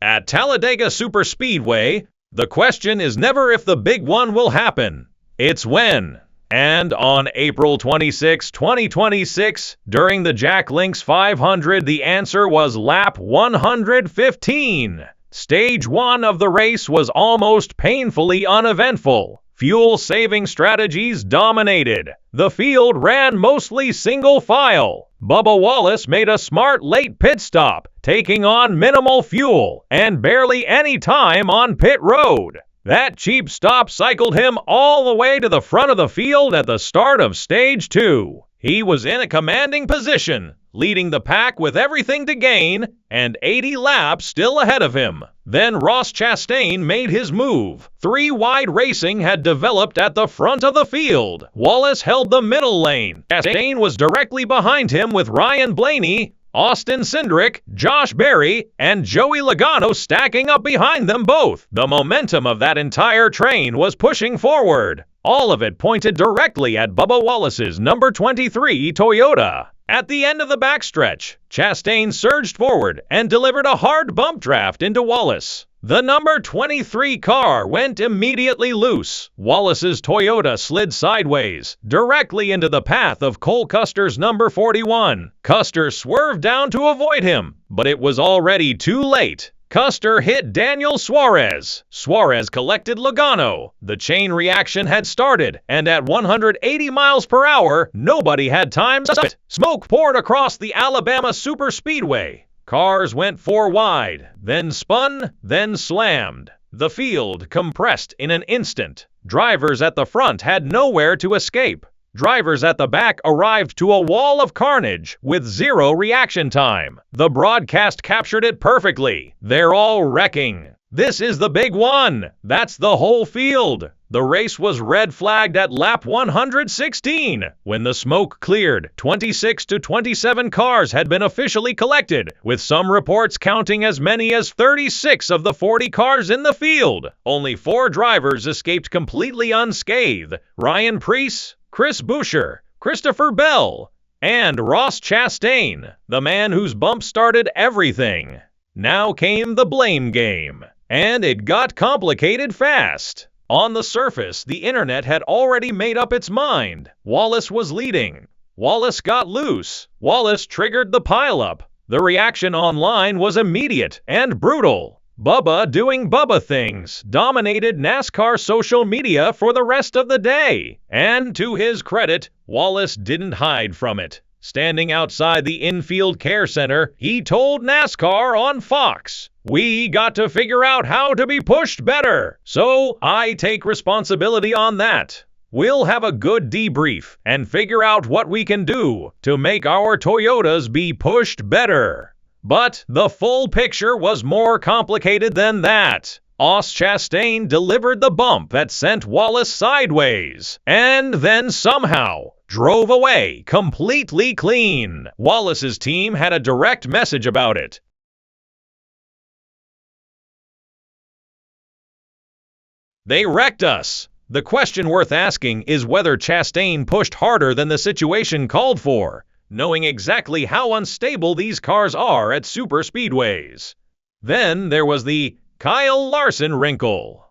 At Talladega Superspeedway, the question is never if the big one will happen, it's when. And on April 26, 2026, during the Jack Links 500, the answer was lap 115. Stage 1 of the race was almost painfully uneventful. Fuel-saving strategies dominated. The field ran mostly single file. Bubba Wallace made a smart late pit stop, taking on minimal fuel and barely any time on pit road. That cheap stop cycled him all the way to the front of the field at the start of Stage 2. He was in a commanding position, leading the pack with everything to gain and 80 laps still ahead of him. Then Ross Chastain made his move. Three-wide racing had developed at the front of the field. Wallace held the middle lane. Chastain was directly behind him with Ryan Blaney, Austin Cindric, Josh Berry, and Joey Logano stacking up behind them both. The momentum of that entire train was pushing forward. All of it pointed directly at Bubba Wallace's number 23 Toyota. At the end of the backstretch, Chastain surged forward and delivered a hard bump draft into Wallace. The number 23 car went immediately loose. Wallace's Toyota slid sideways, directly into the path of Cole Custer's number 41. Custer swerved down to avoid him, but it was already too late. Custer hit Daniel Suarez. Suarez collected Logano. The chain reaction had started, and at 180 miles per hour, nobody had time to stop it. Smoke poured across the Alabama Superspeedway. Cars went four wide, then spun, then slammed. The field compressed in an instant. Drivers at the front had nowhere to escape. Drivers at the back arrived to a wall of carnage with zero reaction time. The broadcast captured it perfectly. They're all wrecking. This is the big one. That's the whole field. The race was red flagged at lap 116. When the smoke cleared, 26 to 27 cars had been officially collected, with some reports counting as many as 36 of the 40 cars in the field. Only 4 drivers escaped completely unscathed: Ryan Preece, Chris Buescher, Christopher Bell, and Ross Chastain, the man whose bump started everything. Now came the blame game, and it got complicated fast. On the surface, the internet had already made up its mind. Wallace was leading. Wallace got loose. Wallace triggered the pileup. The reaction online was immediate and brutal. Bubba doing Bubba things dominated NASCAR social media for the rest of the day. And to his credit, Wallace didn't hide from it. Standing outside the infield care center, he told NASCAR on Fox, "We got to figure out how to be pushed better, so I take responsibility on that. We'll have a good debrief and figure out what we can do to make our Toyotas be pushed better." But the full picture was more complicated than that. Ross Chastain delivered the bump that sent Wallace sideways, and then somehow drove away completely clean. Wallace's team had a direct message about it. "They wrecked us." The question worth asking is whether Chastain pushed harder than the situation called for, knowing exactly how unstable these cars are at superspeedways. Then there was the Kyle Larson wrinkle.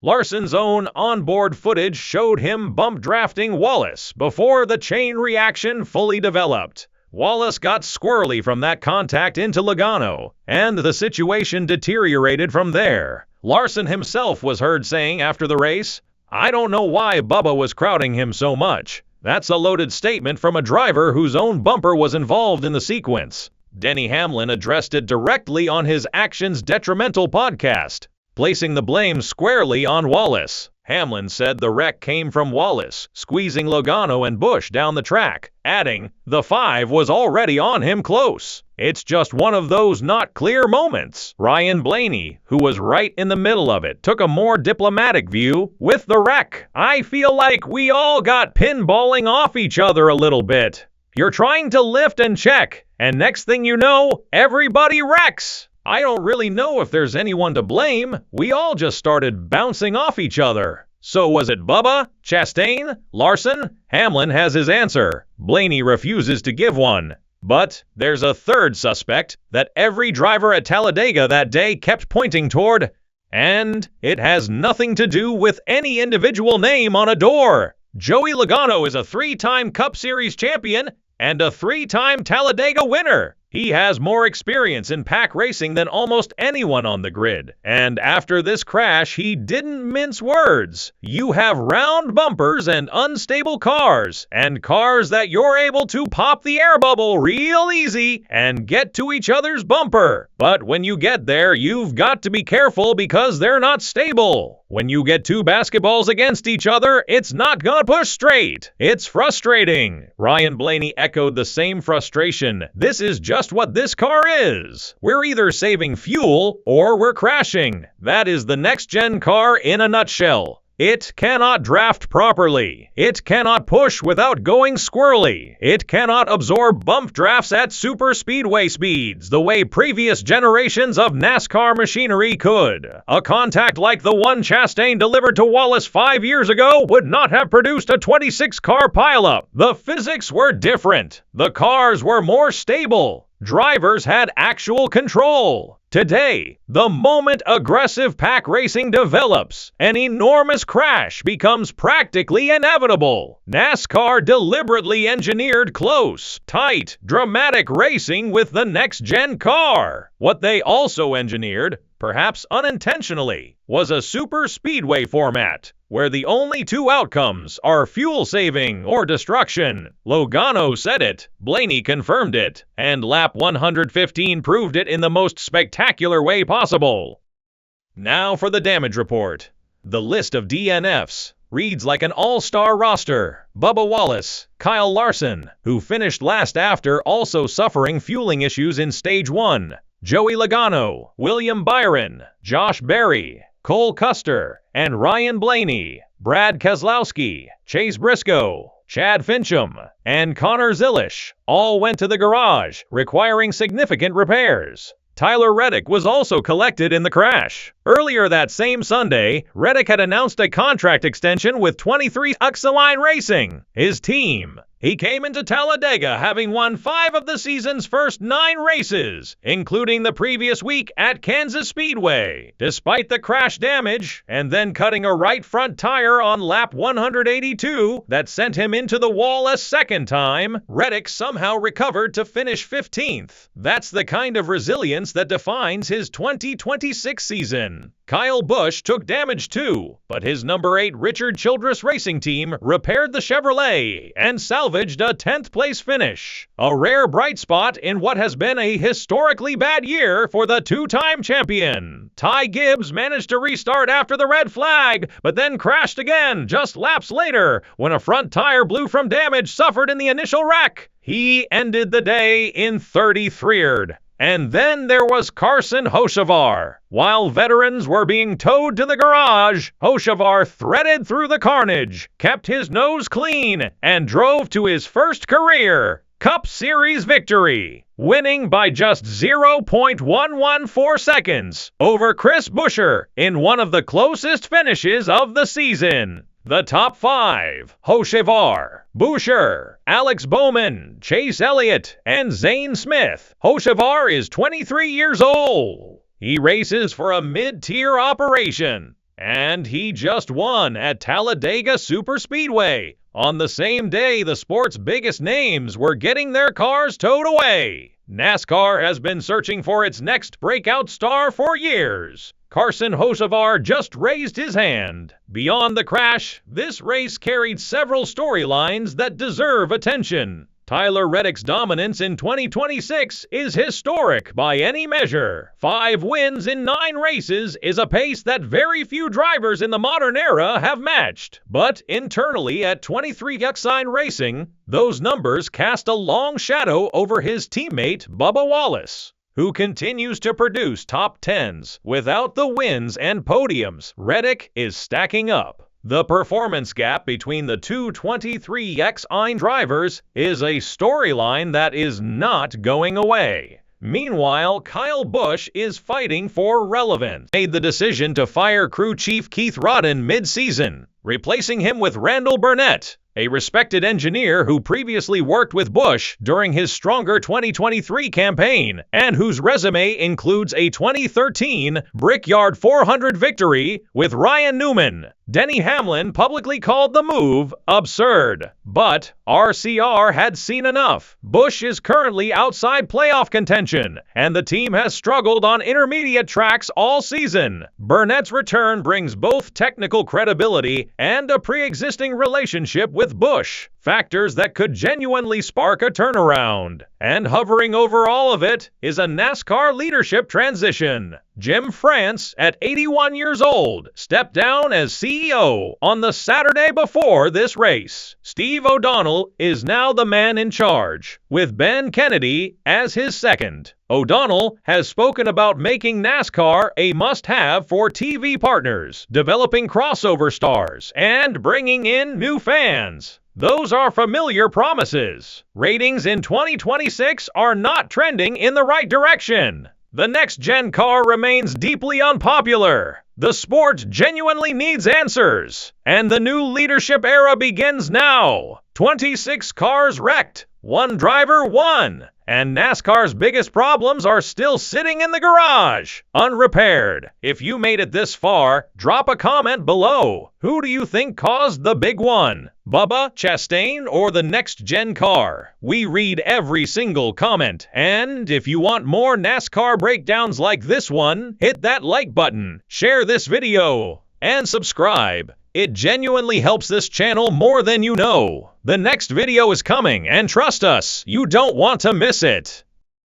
Larson's own onboard footage showed him bump drafting Wallace before the chain reaction fully developed. Wallace got squirrely from that contact into Logano, and the situation deteriorated from there. Larson himself was heard saying after the race, "I don't know why Bubba was crowding him so much." That's a loaded statement from a driver whose own bumper was involved in the sequence. Denny Hamlin addressed it directly on his Actions Detrimental podcast, placing the blame squarely on Wallace. Hamlin said the wreck came from Wallace squeezing Logano and Busch down the track, adding, "The 5 was already on him close. It's just one of those not clear moments." Ryan Blaney, who was right in the middle of it, took a more diplomatic view. "With the wreck, I feel like we all got pinballing off each other a little bit. You're trying to lift and check, and next thing you know, everybody wrecks. I don't really know if there's anyone to blame. We all just started bouncing off each other." So was it Bubba, Chastain, Larson? Hamlin has his answer. Blaney refuses to give one. But there's a third suspect that every driver at Talladega that day kept pointing toward, and it has nothing to do with any individual name on a door. Joey Logano is a 3-time Cup Series champion and a 3-time Talladega winner. He has more experience in pack racing than almost anyone on the grid. And after this crash, he didn't mince words. You have round bumpers and unstable cars, and cars that you're able to pop the air bubble real easy and get to each other's bumper. But when you get there, you've got to be careful because they're not stable. When you get two basketballs against each other, it's not gonna push straight. It's frustrating. Ryan Blaney echoed the same frustration. This is just what this car is. We're either saving fuel or we're crashing. That is the next-gen car in a nutshell. It cannot draft properly. It cannot push without going squirrely. It cannot absorb bump drafts at super speedway speeds the way previous generations of NASCAR machinery could. A contact like the one Chastain delivered to Wallace 5 years ago would not have produced a 26-car pileup. The physics were different. The cars were more stable. Drivers had actual control. Today, the moment aggressive pack racing develops, an enormous crash becomes practically inevitable. NASCAR deliberately engineered close, tight, dramatic racing with the next-gen car. What they also engineered, perhaps unintentionally, was a super speedway format, where the only two outcomes are fuel saving or destruction. Logano said it, Blaney confirmed it, and lap 115 proved it in the most spectacular way possible. Now for the damage report. The list of DNFs reads like an all-star roster. Bubba Wallace, Kyle Larson, who finished last after also suffering fueling issues in Stage 1, Joey Logano, William Byron, Josh Berry, Cole Custer, and Ryan Blaney, Brad Keselowski, Chase Briscoe, Chad Fincham, and Connor Zilisch all went to the garage, requiring significant repairs. Tyler Reddick was also collected in the crash. Earlier that same Sunday, Reddick had announced a contract extension with 23 Uxaline Racing, his team. He came into Talladega having won 5 of the season's first 9 races, including the previous week at Kansas Speedway. Despite the crash damage, and then cutting a right front tire on lap 182 that sent him into the wall a second time, Reddick somehow recovered to finish 15th. That's the kind of resilience that defines his 2026 season. Kyle Busch took damage too, but his number 8 Richard Childress Racing Team repaired the Chevrolet and salvaged a 10th place finish. A rare bright spot in what has been a historically bad year for the 2-time champion. Ty Gibbs managed to restart after the red flag, but then crashed again just laps later when a front tire blew from damage suffered in the initial wreck. He ended the day in 33rd. And then there was Carson Hocevar. While veterans were being towed to the garage, Hocevar threaded through the carnage, kept his nose clean, and drove to his first career Cup Series victory, winning by just 0.114 seconds over Chris Buescher in one of the closest finishes of the season. The top 5: Hocevar, Buescher, Alex Bowman, Chase Elliott, and Zane Smith. Hocevar is 23 years old. He races for a mid-tier operation, and he just won at Talladega Superspeedway on the same day the sport's biggest names were getting their cars towed away. NASCAR has been searching for its next breakout star for years. Carson Hocevar just raised his hand. Beyond the crash, this race carried several storylines that deserve attention. Tyler Reddick's dominance in 2026 is historic by any measure. 5 wins in 9 races is a pace that very few drivers in the modern era have matched. But internally at 23 Uxaline Racing, those numbers cast a long shadow over his teammate Bubba Wallace, who continues to produce top 10s without the wins and podiums Reddick is stacking up. The performance gap between the two 23 Uxaline drivers is a storyline that is not going away. Meanwhile, Kyle Busch is fighting for relevance. Made the decision to fire crew chief Keith Rodden mid-season, replacing him with Randall Burnett, a respected engineer who previously worked with Busch during his stronger 2023 campaign, and whose resume includes a 2013 Brickyard 400 victory with Ryan Newman. Denny Hamlin publicly called the move absurd, but RCR had seen enough. Busch is currently outside playoff contention, and the team has struggled on intermediate tracks all season. Burnett's return brings both technical credibility and a pre-existing relationship with Busch, factors that could genuinely spark a turnaround. And hovering over all of it is a NASCAR leadership transition. Jim France, at 81 years old, stepped down as CEO on the Saturday before this race. Steve O'Donnell is now the man in charge, with Ben Kennedy as his second. O'Donnell has spoken about making NASCAR a must-have for TV partners, developing crossover stars, and bringing in new fans. Those are familiar promises. Ratings in 2026 are not trending in the right direction. The next-gen car remains deeply unpopular. The sport genuinely needs answers, and the new leadership era begins now. 26 cars wrecked, one driver won, and NASCAR's biggest problems are still sitting in the garage, unrepaired. If you made it this far, drop a comment below. Who do you think caused the big one? Bubba, Chastain, or the next-gen car? We read every single comment, and if you want more NASCAR breakdowns like this one, hit that like button, share this video, and subscribe. It genuinely helps this channel more than you know. The next video is coming, and trust us, you don't want to miss it.